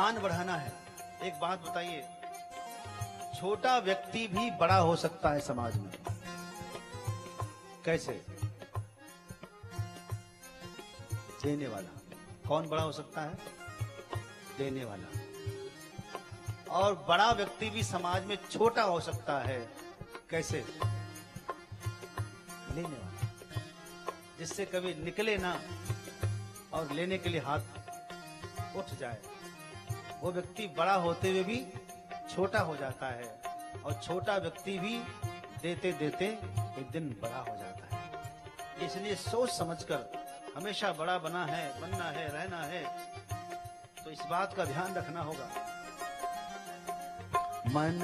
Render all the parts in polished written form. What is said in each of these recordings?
मान बढ़ाना है। एक बात बताइए, छोटा व्यक्ति भी बड़ा हो सकता है समाज में। कैसे? देने वाला। कौन बड़ा हो सकता है? देने वाला। और बड़ा व्यक्ति भी समाज में छोटा हो सकता है। कैसे? लेने वाला, जिससे कभी निकले ना और लेने के लिए हाथ उठ जाए। वो व्यक्ति बड़ा होते हुए भी छोटा हो जाता है, और छोटा व्यक्ति भी देते देते एक दिन बड़ा हो जाता है। इसलिए सोच समझकर हमेशा बड़ा बनना है, रहना है, तो इस बात का ध्यान रखना होगा। मन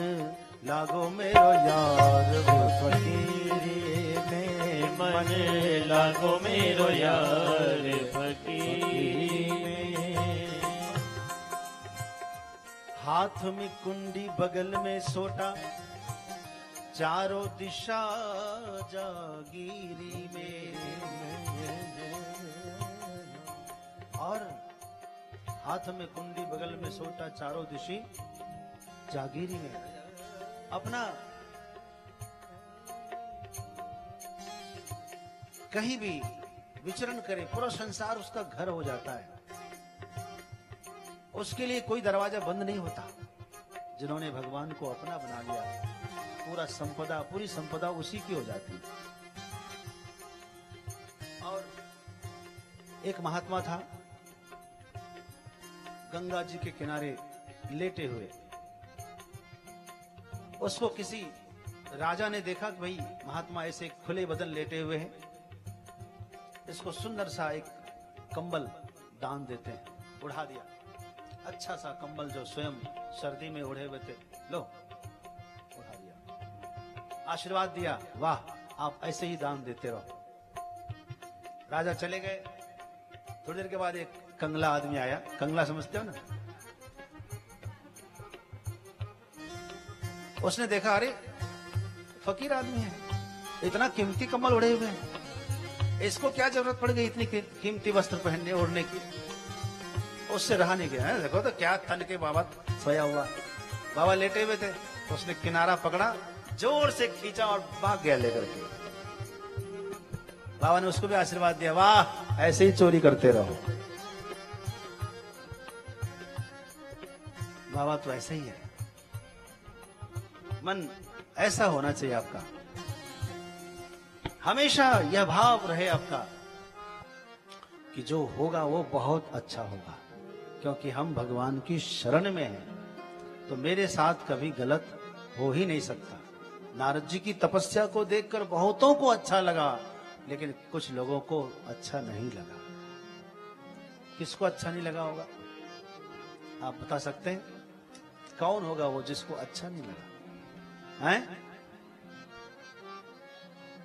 लागो मेरो यार फकीरी में, मन लागो मेरो यार फकीरी में। हाथ में कुंडी बगल में सोटा, चारों दिशा जागीरी में। और हाथ में कुंडी बगल में सोटा, चारों दिशी जागीरी में। अपना कहीं भी विचरण करे, पूरा संसार उसका घर हो जाता है। उसके लिए कोई दरवाजा बंद नहीं होता। जिन्होंने भगवान को अपना बना लिया, पूरी संपदा उसी की हो जाती है। और एक महात्मा था, गंगा जी के किनारे लेटे हुए। उसको किसी राजा ने देखा कि भाई महात्मा ऐसे खुले बदन लेटे हुए हैं, इसको सुंदर सा एक कंबल दान देते हैं। उड़ा दिया, अच्छा सा कंबल जो स्वयं सर्दी में ओढ़े हुए थे, लो उड़ा दिया। आशीर्वाद दिया, वाह आप ऐसे ही दान देते रहो। राजा चले गए। थोड़ी देर के बाद एक कंगला आदमी आया। कंगला समझते हो ना? उसने देखा, अरे फकीर आदमी है, इतना कीमती कम्बल ओढ़े हुए हैं, इसको क्या जरूरत पड़ गई इतनी कीमती वस्त्र पहनने ओढ़ने की। उससे रहा नहीं गया। देखो तो क्या तन के बाबा सोया हुआ, बाबा लेटे हुए थे। उसने किनारा पकड़ा, जोर से खींचा और भाग गया लेकर के। बाबा ने उसको भी आशीर्वाद दिया, वाह ऐसे ही चोरी करते रहो। बाबा तो ऐसे ही है। मन ऐसा होना चाहिए आपका, हमेशा यह भाव रहे आपका कि जो होगा वो बहुत अच्छा होगा, क्योंकि हम भगवान की शरण में हैं। तो मेरे साथ कभी गलत हो ही नहीं सकता। नारद जी की तपस्या को देखकर बहुतों को अच्छा लगा, लेकिन कुछ लोगों को अच्छा नहीं लगा। किसको अच्छा नहीं लगा होगा? आप बता सकते हैं? कौन होगा वो जिसको अच्छा नहीं लगा? हैं?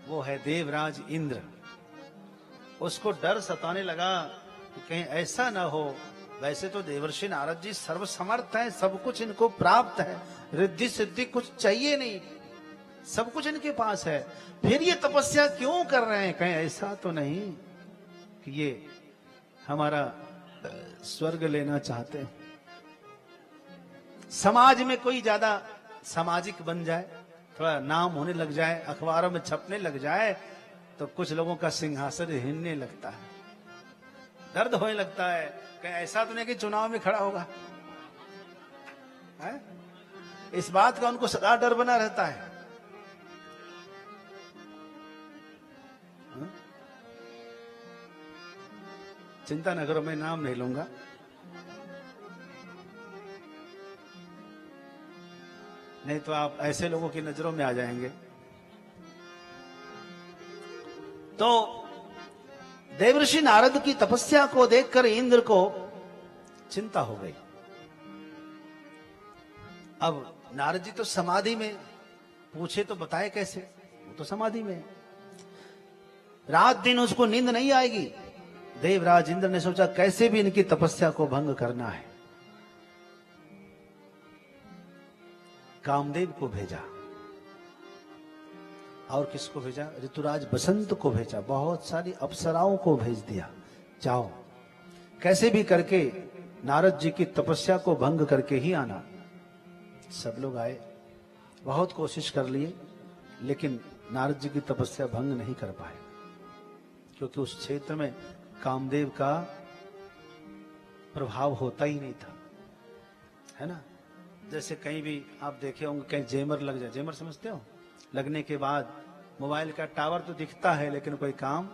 वो है देवराज इंद्र। उसको डर सताने लगा कि कहीं ऐसा ना हो। वैसे तो देवर्षि नारद जी सर्वसमर्थ हैं, सब कुछ इनको प्राप्त है, रिद्धि सिद्धि कुछ चाहिए नहीं, सब कुछ इनके पास है, फिर ये तपस्या क्यों कर रहे हैं? कहीं ऐसा तो नहीं कि ये हमारा स्वर्ग लेना चाहते हैं? समाज में कोई ज्यादा सामाजिक बन जाए, थोड़ा नाम होने लग जाए, अखबारों में छपने लग जाए, तो कुछ लोगों का सिंहासन हिलने लगता है, दर्द होने लगता है। कहीं ऐसा तो नहीं कि चुनाव में खड़ा होगा है? इस बात का उनको सदा डर बना रहता है। चिंता न करो, मैं नाम नहीं लूंगा। नहीं तो आप ऐसे लोगों की नजरों में आ जाएंगे। तो देवर्षि नारद की तपस्या को देखकर इंद्र को चिंता हो गई। अब नारद जी तो समाधि में, पूछे तो बताए कैसे? वो तो समाधि में। रात दिन उसको नींद नहीं आएगी। देवराज इंद्र ने सोचा कैसे भी इनकी तपस्या को भंग करना है। कामदेव को भेजा। और किसको भेजा? ऋतुराज बसंत को भेजा। बहुत सारी अप्सराओं को भेज दिया, जाओ कैसे भी करके नारद जी की तपस्या को भंग करके ही आना। सब लोग आए, बहुत कोशिश कर लिए, लेकिन नारद जी की तपस्या भंग नहीं कर पाए, क्योंकि उस क्षेत्र में कामदेव का प्रभाव होता ही नहीं था, है ना। जैसे कहीं भी आप देखे होंगे, कहीं जेमर लग जाए, जेमर समझते हो, लगने के बाद मोबाइल का टावर तो दिखता है लेकिन कोई काम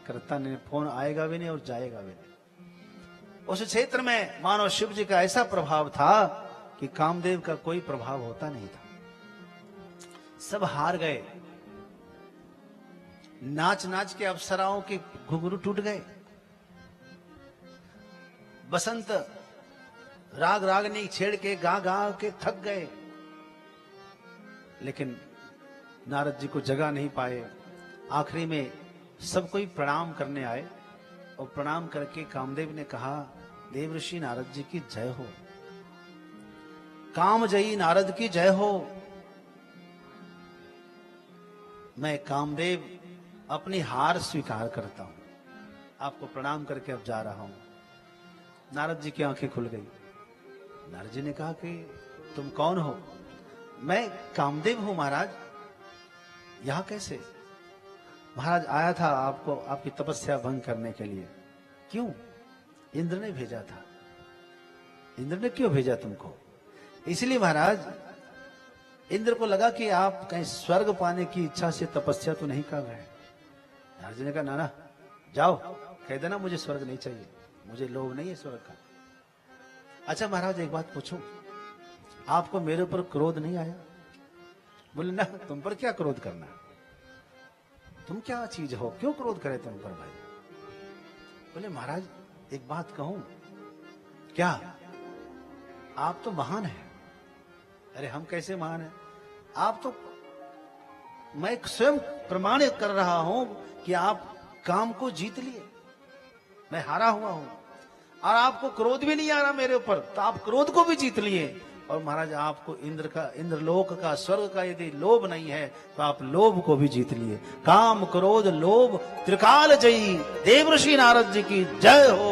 करता नहीं, फोन आएगा भी नहीं और जाएगा भी नहीं। उस क्षेत्र में मानो शिव जी का ऐसा प्रभाव था कि कामदेव का कोई प्रभाव होता नहीं था। सब हार गए, नाच नाच के अप्सराओं के घुंघरू टूट गए, बसंत राग रागनी छेड़ के गा गा के थक गए, लेकिन नारद जी को जगा नहीं पाए। आखिरी में सब कोई प्रणाम करने आए और प्रणाम करके कामदेव ने कहा, देव ऋषि नारद जी की जय हो, कामजयी नारद की जय हो। मैं कामदेव अपनी हार स्वीकार करता हूं, आपको प्रणाम करके अब जा रहा हूं। नारद जी की आंखें खुल गई। नारद जी ने कहा कि तुम कौन हो? मैं कामदेव हूं महाराज। यहां कैसे? महाराज आया था आपको, आपकी तपस्या भंग करने के लिए। क्यों? इंद्र ने भेजा था। इंद्र ने क्यों भेजा तुमको? इसलिए महाराज, इंद्र को लगा कि आप कहीं स्वर्ग पाने की इच्छा से तपस्या तो नहीं कर रहे। नारद जी ने कहा, ना जाओ, कह देना मुझे स्वर्ग नहीं चाहिए, मुझे लोभ नहीं है स्वर्ग का। अच्छा महाराज, एक बात पूछूं, आपको मेरे ऊपर क्रोध नहीं आया? बोले, ना, तुम पर क्या क्रोध करना, तुम क्या चीज हो, क्यों क्रोध करे तुम पर भाई? बोले, महाराज एक बात कहूं? क्या? आप तो महान हैं। अरे हम कैसे महान हैं? आप तो, मैं स्वयं प्रमाणित कर रहा हूं कि आप काम को जीत लिए, मैं हारा हुआ हूं, और आपको क्रोध भी नहीं आ रहा मेरे ऊपर, तो आप क्रोध को भी जीत लिए। और महाराज आपको इंद्रलोक का, स्वर्ग का यदि लोभ नहीं है तो आप लोभ को भी जीत लिए। काम क्रोध लोभ त्रिकाल जयी देवर्षि नारद जी की जय हो।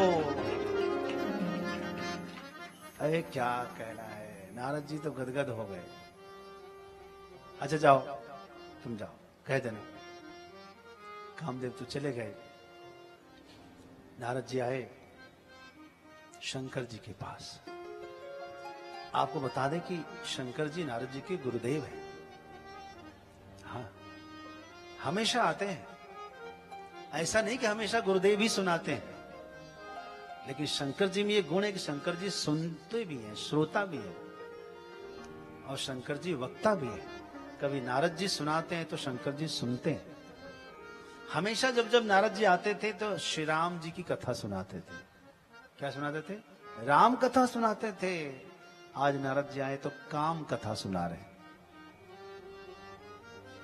अरे क्या कहना है, नारद जी तो गदगद हो गए। अच्छा जाओ, तुम जाओ, कह देना। कामदेव तो चले गए। नारद जी आए शंकर जी के पास। आपको बता दें कि शंकर जी नारद जी के गुरुदेव हैं। हाँ, हमेशा आते हैं, ऐसा नहीं कि हमेशा गुरुदेव ही सुनाते हैं, लेकिन शंकर जी में ये गुण है कि शंकर जी सुनते भी हैं, श्रोता भी है, और शंकर जी वक्ता भी है। कभी नारद जी सुनाते हैं तो शंकर जी सुनते हैं। हमेशा जब जब नारद जी आते थे तो श्री राम जी की कथा सुनाते थे। क्या सुनाते थे? राम कथा सुनाते थे। आज नारद जी आए तो काम कथा सुना रहे हैं।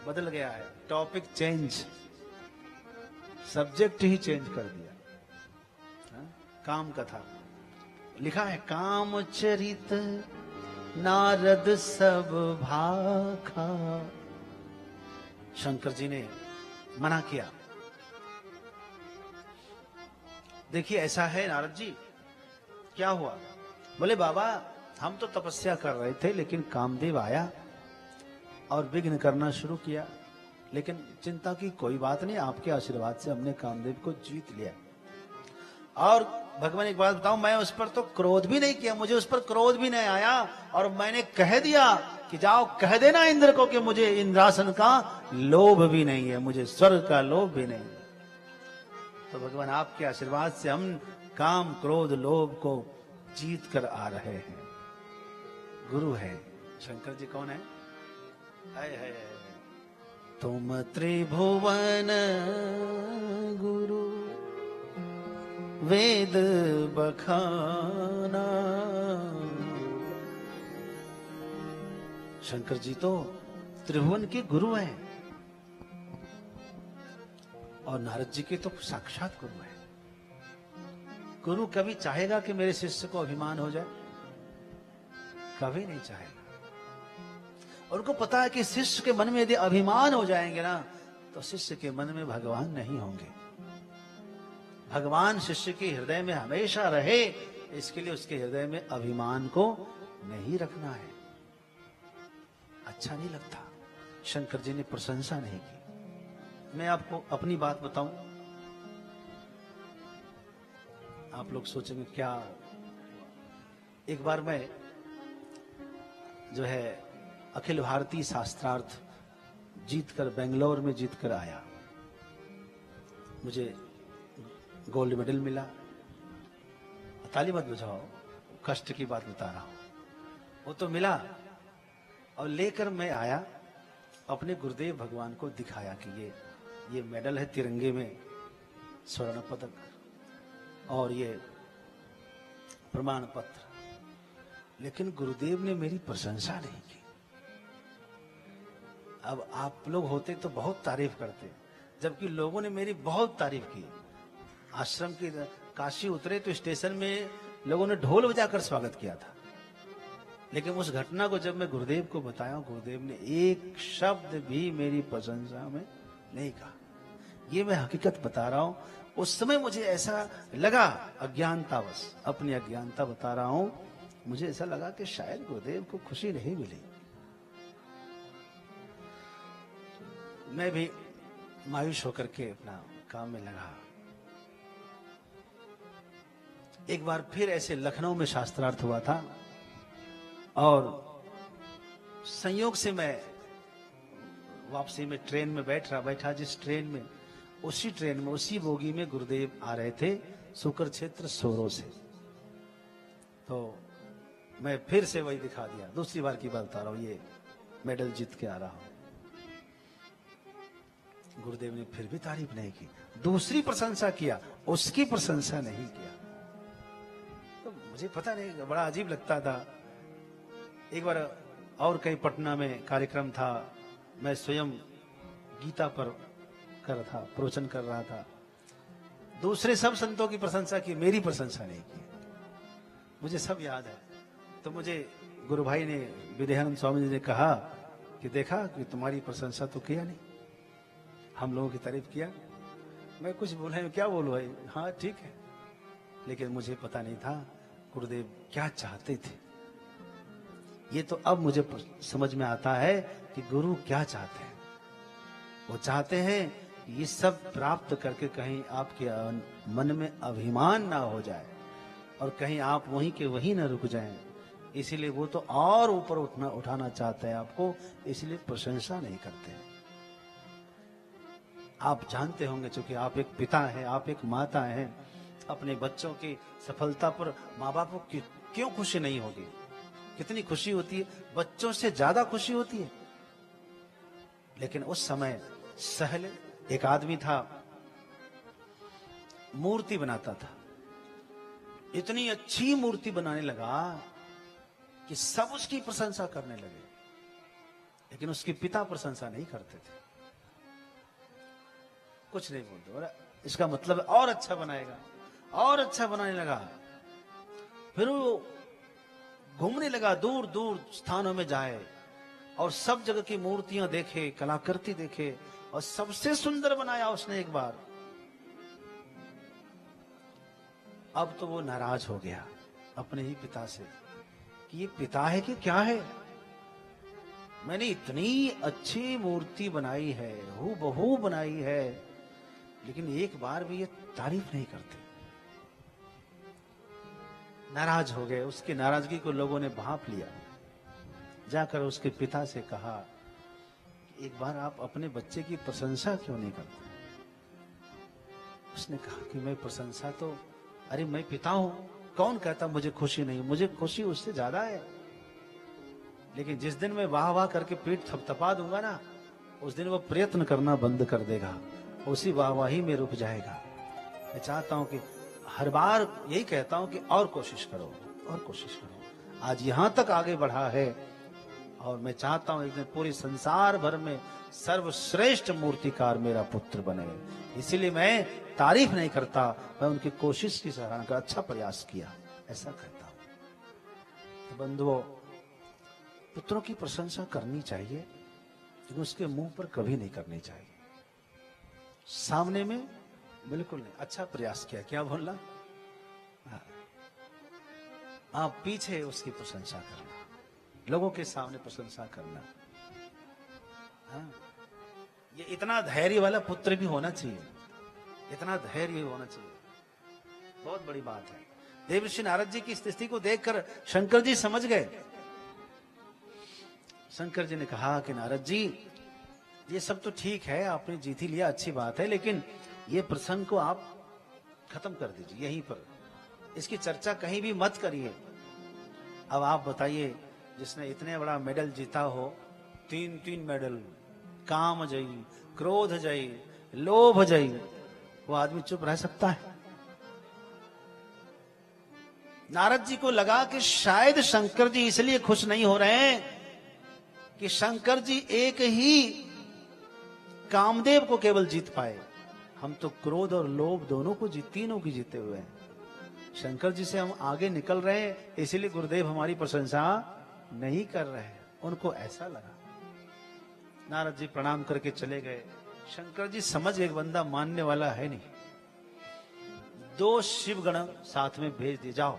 बदल गया है, टॉपिक चेंज, सब्जेक्ट ही चेंज कर दिया। काम कथा लिखा है, काम चरित नारद सब भाखा। शंकर जी ने मना किया। देखिए ऐसा है नारद जी, क्या हुआ? बोले, बाबा हम तो तपस्या कर रहे थे, लेकिन कामदेव आया और विघ्न करना शुरू किया, लेकिन चिंता की कोई बात नहीं, आपके आशीर्वाद से हमने कामदेव को जीत लिया। और भगवान एक बात बताऊं, मैं उस पर तो क्रोध भी नहीं किया, मुझे उस पर क्रोध भी नहीं आया, और मैंने कह दिया कि जाओ कह देना इंद्र को कि मुझे इंद्रासन का लोभ भी नहीं है, मुझे स्वर्ग का लोभ भी नहीं। तो भगवान आपके आशीर्वाद से हम काम क्रोध लोभ को जीत कर आ रहे हैं। गुरु है शंकर जी। कौन है? है। तुम त्रिभुवन गुरु वेद बखाना। शंकर जी तो त्रिभुवन के गुरु हैं, और नारद जी के तो साक्षात गुरु हैं। गुरु कभी चाहेगा कि मेरे शिष्य को अभिमान हो जाए? कभी नहीं चाहेगा। और उनको पता है कि शिष्य के मन में यदि अभिमान हो जाएंगे ना, तो शिष्य के मन में भगवान नहीं होंगे। भगवान शिष्य के हृदय में हमेशा रहे, इसके लिए उसके हृदय में अभिमान को नहीं रखना है। अच्छा नहीं लगता। शंकर जी ने प्रशंसा नहीं की। मैं आपको अपनी बात बताऊं, आप लोग सोचेंगे क्या। एक बार मैं जो है अखिल भारतीय शास्त्रार्थ जीतकर, बेंगलोर में जीतकर आया। मुझे गोल्ड मेडल मिला। ताली मत बजाओ, कष्ट की बात बता रहा हूं। वो तो मिला और लेकर मैं आया, अपने गुरुदेव भगवान को दिखाया कि ये मेडल है तिरंगे में, स्वर्ण पदक और ये प्रमाण पत्र। लेकिन गुरुदेव ने मेरी प्रशंसा नहीं की। अब आप लोग होते तो बहुत तारीफ करते, जबकि लोगों ने मेरी बहुत तारीफ की। आश्रम की काशी उतरे तो स्टेशन में लोगों ने ढोल बजाकर स्वागत किया था। लेकिन उस घटना को जब मैं गुरुदेव को बताया, गुरुदेव ने एक शब्द भी मेरी प्रशंसा में नहीं कहा। ये मैं हकीकत बता रहा हूं। उस समय मुझे ऐसा लगा, अज्ञानतावश, अपनी अज्ञानता बता रहा हूं, मुझे ऐसा लगा कि शायद गुरुदेव को खुशी नहीं मिली। मैं भी मायूस होकर के अपना काम में लगा। एक बार फिर ऐसे लखनऊ में शास्त्रार्थ हुआ था और संयोग से मैं वापसी में ट्रेन में बैठा जिस ट्रेन में, उसी ट्रेन में, उसी बोगी में गुरुदेव आ रहे थे शुक्र क्षेत्र सोरो से। तो मैं फिर से वही दिखा दिया। दूसरी बार की बात बता रहा हूं, ये मेडल जीत के आ रहा हूं। गुरुदेव ने फिर भी तारीफ नहीं की, दूसरी प्रशंसा किया, उसकी प्रशंसा नहीं किया। तो मुझे पता नहीं, बड़ा अजीब लगता था। एक बार और कहीं पटना में कार्यक्रम था, मैं स्वयं गीता पर प्रवचन कर रहा था। दूसरे सब संतों की प्रशंसा की, मेरी प्रशंसा नहीं की। मुझे सब याद है। तो मुझे गुरु भाई ने, विद्यानंद स्वामी जी ने कहा कि देखा कि तुम्हारी प्रशंसा तो किया नहीं, हम लोगों की तारीफ किया। मैं कुछ बोला, क्या बोलूं भाई, हाँ ठीक है। लेकिन मुझे पता नहीं था गुरुदेव क्या चाहते थे। ये तो अब मुझे समझ में आता है कि गुरु क्या चाहते हैं। वो चाहते हैं कि ये सब प्राप्त करके कहीं आपके मन में अभिमान ना हो जाए और कहीं आप वहीं के वहीं ना रुक जाएं। इसीलिए वो तो और ऊपर उठाना चाहते हैं आपको, इसलिए प्रशंसा नहीं करते। आप जानते होंगे, चूंकि आप एक पिता हैं, आप एक माता हैं, अपने बच्चों की सफलता पर माँ बाप को क्यों खुशी नहीं होगी? कितनी खुशी होती है, बच्चों से ज्यादा खुशी होती है। लेकिन उस समय सहल एक आदमी था, मूर्ति बनाता था। इतनी अच्छी मूर्ति बनाने लगा कि सब उसकी प्रशंसा करने लगे, लेकिन उसके पिता प्रशंसा नहीं करते थे। कुछ नहीं बोलते, इसका मतलब और अच्छा बनाएगा, और अच्छा बनाने लगा। फिर वो घूमने लगा, दूर दूर स्थानों में जाए और सब जगह की मूर्तियां देखे, कलाकृति देखे, और सबसे सुंदर बनाया उसने एक बार। अब तो वो नाराज हो गया अपने ही पिता से कि ये पिता है कि क्या है? मैंने इतनी अच्छी मूर्ति बनाई है, हूबहू बनाई है, लेकिन एक बार भी ये तारीफ नहीं करते। नाराज हो गए। उसकी नाराजगी को लोगों ने भांप लिया। जाकर उसके पिता से कहा, एक बार आप अपने बच्चे की प्रशंसा क्यों नहीं करते? उसने कहा कि मैं प्रशंसा तो, अरे मैं पिता हूं, कौन कहता मुझे खुशी नहीं? मुझे खुशी उससे ज्यादा है। लेकिन जिस दिन मैं वाह वाह करके पीठ थपथपा दूंगा ना, उस दिन वो प्रयत्न करना बंद कर देगा, उसी वाहवाही में रुक जाएगा। मैं चाहता हूं कि हर बार यही कहता हूं कि और कोशिश करो, और कोशिश करो। आज यहां तक आगे बढ़ा है और मैं चाहता हूं एक दिन पूरे संसार भर में सर्वश्रेष्ठ मूर्तिकार मेरा पुत्र बने। इसीलिए मैं तारीफ नहीं करता, मैं उनकी कोशिश की सराहना कर, अच्छा प्रयास किया, ऐसा कहता हूं। तो बंधुओं, पुत्रों की प्रशंसा करनी चाहिए, लेकिन उसके मुंह पर कभी नहीं करनी चाहिए। सामने में बिल्कुल नहीं। अच्छा प्रयास किया, क्या बोलना? हाँ। आप पीछे उसकी प्रशंसा करना, लोगों के सामने प्रशंसा करना। हाँ? ये इतना धैर्य वाला पुत्र भी होना चाहिए, इतना धैर्य होना चाहिए, बहुत बड़ी बात है। देवर्षि नारद जी की स्थिति को देखकर शंकर जी समझ गए। शंकर जी ने कहा कि नारद जी, ये सब तो ठीक है, आपने जीत ही लिया, अच्छी बात है, लेकिन ये प्रसंग को आप खत्म कर दीजिए यहीं पर, इसकी चर्चा कहीं भी मत करिए। अब आप बताइए, जिसने इतने बड़ा मेडल जीता हो, 3 मेडल, काम जयी, क्रोध जयी, लोभ जयी, वो आदमी चुप रह सकता है? नारद जी को लगा कि शायद शंकर जी इसलिए खुश नहीं हो रहे हैं कि शंकर जी एक ही कामदेव को केवल जीत पाए, हम तो क्रोध और लोभ दोनों को तीनों की जीते हुए हैं। शंकर जी से हम आगे निकल रहे हैं, इसीलिए गुरुदेव हमारी प्रशंसा नहीं कर रहे हैं। उनको ऐसा लगा। नारद जी प्रणाम करके चले गए। शंकर जी समझ गए बंदा मानने वाला है नहीं। 2 शिवगण साथ में भेज दिए, जाओ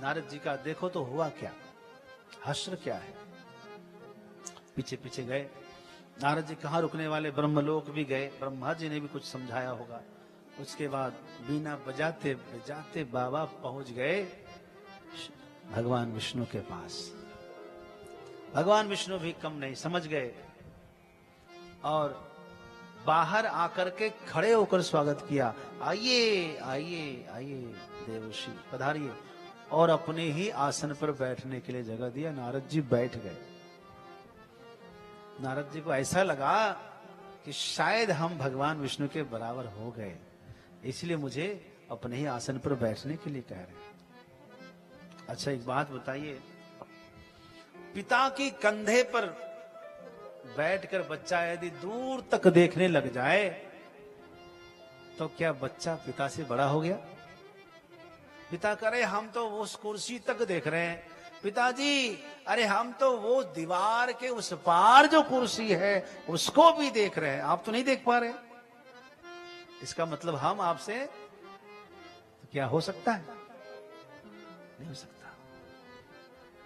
नारद जी का देखो तो हुआ क्या, हश्र क्या है। पीछे पीछे गए। नारद जी कहाँ रुकने वाले, ब्रह्मलोक भी गए, ब्रह्मा जी ने भी कुछ समझाया होगा। उसके बाद बीना बजाते बजाते बाबा पहुंच गए भगवान विष्णु के पास। भगवान विष्णु भी कम नहीं, समझ गए और बाहर आकर के खड़े होकर स्वागत किया। आइए आइए आइए देवर्षि पधारिए, और अपने ही आसन पर बैठने के लिए जगह दिया। नारद जी बैठ गए। नारद जी को ऐसा लगा कि शायद हम भगवान विष्णु के बराबर हो गए, इसलिए मुझे अपने ही आसन पर बैठने के लिए कह रहे हैं। अच्छा एक बात बताइए, पिता के कंधे पर बैठकर बच्चा यदि दूर तक देखने लग जाए तो क्या बच्चा पिता से बड़ा हो गया? पिता करे हम तो उस कुर्सी तक देख रहे हैं, पिताजी अरे हम तो वो दीवार के उस पार जो कुर्सी है उसको भी देख रहे हैं, आप तो नहीं देख पा रहे। इसका मतलब हम आपसे तो क्या हो सकता है? नहीं हो सकता।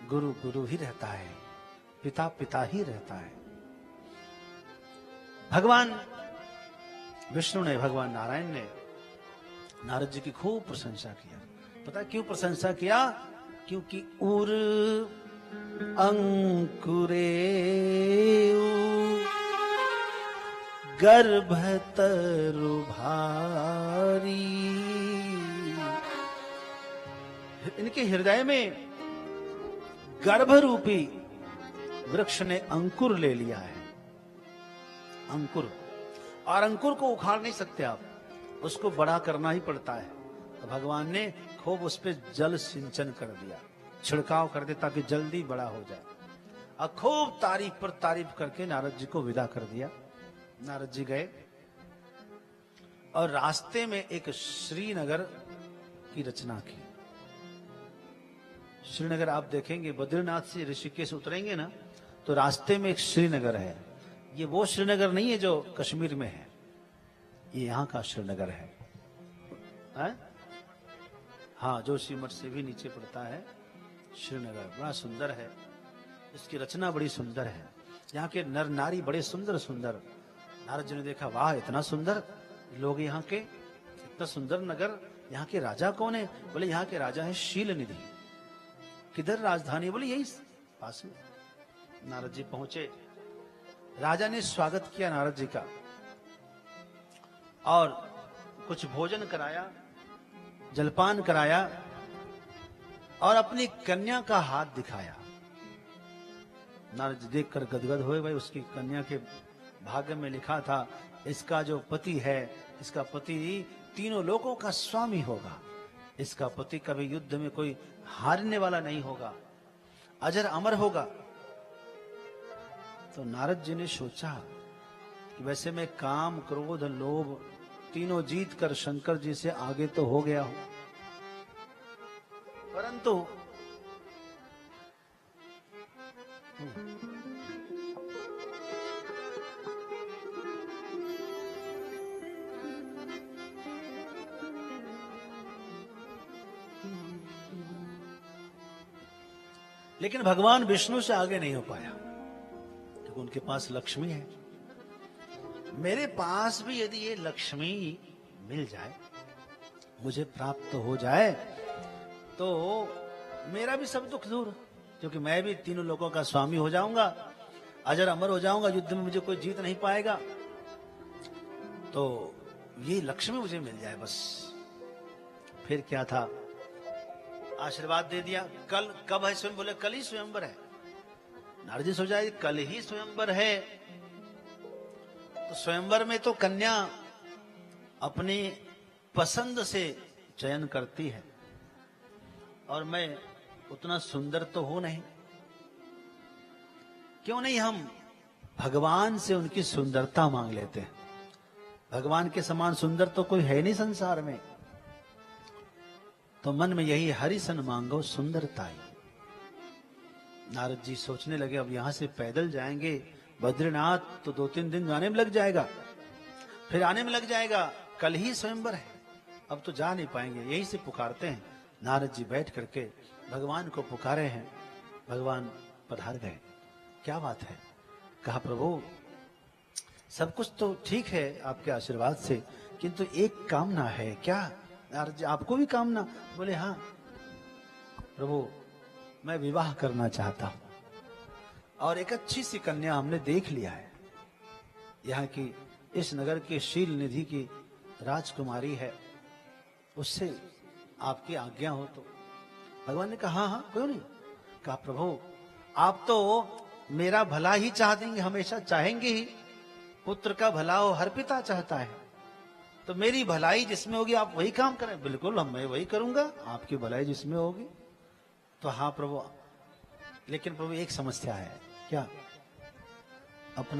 गुरु गुरु ही रहता है, पिता पिता ही रहता है। भगवान विष्णु ने, भगवान नारायण ने नारद जी की खूब प्रशंसा किया। पता क्यों प्रशंसा किया? क्योंकि उर अंकुरे गर्भतरु भारी, इनके हृदय में गर्भ रूपी वृक्ष ने अंकुर ले लिया है। अंकुर, और अंकुर को उखाड़ नहीं सकते आप, उसको बड़ा करना ही पड़ता है। तो भगवान ने खूब उस पर जल सिंचन कर दिया, छिड़काव कर दिया ताकि जल्दी बड़ा हो जाए, और खूब तारीफ पर तारीफ करके नारद जी को विदा कर दिया। नारद जी गए और रास्ते में एक श्रीनगर की रचना की। श्रीनगर आप देखेंगे, बद्रीनाथ से ऋषिकेश उतरेंगे ना तो रास्ते में एक श्रीनगर है। ये वो श्रीनगर नहीं है जो कश्मीर में है, ये यहाँ का श्रीनगर है। हाँ, जोशीमठ से भी नीचे पड़ता है श्रीनगर, बड़ा सुंदर है, इसकी रचना बड़ी सुंदर है। यहाँ के नर नारी बड़े सुंदर सुंदर। नारद जी ने देखा, वाह इतना सुंदर लोग यहाँ के, इतना सुंदर नगर, यहाँ के राजा कौन है? बोले यहाँ के राजा है शील निधि। किधर राजधानी? बोले यही पास में। नारद जी पहुंचे, राजा ने स्वागत किया नारद जी का और कुछ भोजन कराया, जलपान कराया और अपनी कन्या का हाथ दिखाया। नारद जी देखकर गदगद हुए। भाई उसकी कन्या के भाग्य में लिखा था, इसका जो पति है, इसका पति तीनों लोगों का स्वामी होगा, इसका पति कभी युद्ध में कोई हारने वाला नहीं होगा, अजर अमर होगा। तो नारद जी ने सोचा कि वैसे मैं काम क्रोध लोभ तीनों जीत कर शंकर जी से आगे तो हो गया हूं, परंतु लेकिन भगवान विष्णु से आगे नहीं हो पाया, क्योंकि उनके पास लक्ष्मी है। मेरे पास भी यदि ये लक्ष्मी मिल जाए, मुझे प्राप्त हो जाए, तो मेरा भी सब दुख दूर, क्योंकि मैं भी तीनों लोगों का स्वामी हो जाऊंगा, अजर अमर हो जाऊंगा, युद्ध में मुझे कोई जीत नहीं पाएगा। तो ये लक्ष्मी मुझे मिल जाए बस। फिर क्या था, आशीर्वाद दे दिया। कल कब है स्वयं? बोले कल ही स्वयंवर है। नारद जी सोचा कल ही स्वयंवर है, तो स्वयंवर में तो कन्या अपनी पसंद से चयन करती है, और मैं उतना सुंदर तो हूं नहीं, क्यों नहीं हम भगवान से उनकी सुंदरता मांग लेते हैं। भगवान के समान सुंदर तो कोई है नहीं संसार में। तो मन में यही हरिसन मांगो सुंदरताई। नारद जी सोचने लगे अब यहां से पैदल जाएंगे बद्रीनाथ तो 2-3 दिन जाने में लग जाएगा, फिर आने में लग जाएगा, कल ही स्वयंवर है, अब तो जा नहीं पाएंगे। यही से पुकारते हैं। नारद जी बैठ करके भगवान को पुकारे हैं। भगवान पधार गए। क्या बात है? कहा प्रभु सब कुछ तो ठीक है आपके आशीर्वाद से, किंतु एक कामना है। क्या नारद जी आपको भी कामना? बोले हाँ प्रभु, मैं विवाह करना चाहता हूं, और एक अच्छी सी कन्या हमने देख लिया है, यहाँ की इस नगर के शील निधि की राजकुमारी है, उससे आपकी आज्ञा हो तो। भगवान ने कहा हाँ क्यों नहीं। कहा प्रभु आप तो मेरा भला ही चाह देंगे, हमेशा चाहेंगे ही, पुत्र का भला हो हर पिता चाहता है, तो मेरी भलाई जिसमें होगी आप वही काम करें। बिल्कुल मैं वही करूंगा, आपकी भलाई जिसमें होगी। तो हाँ प्रभु, लेकिन प्रभु एक समस्या है। क्या? अपना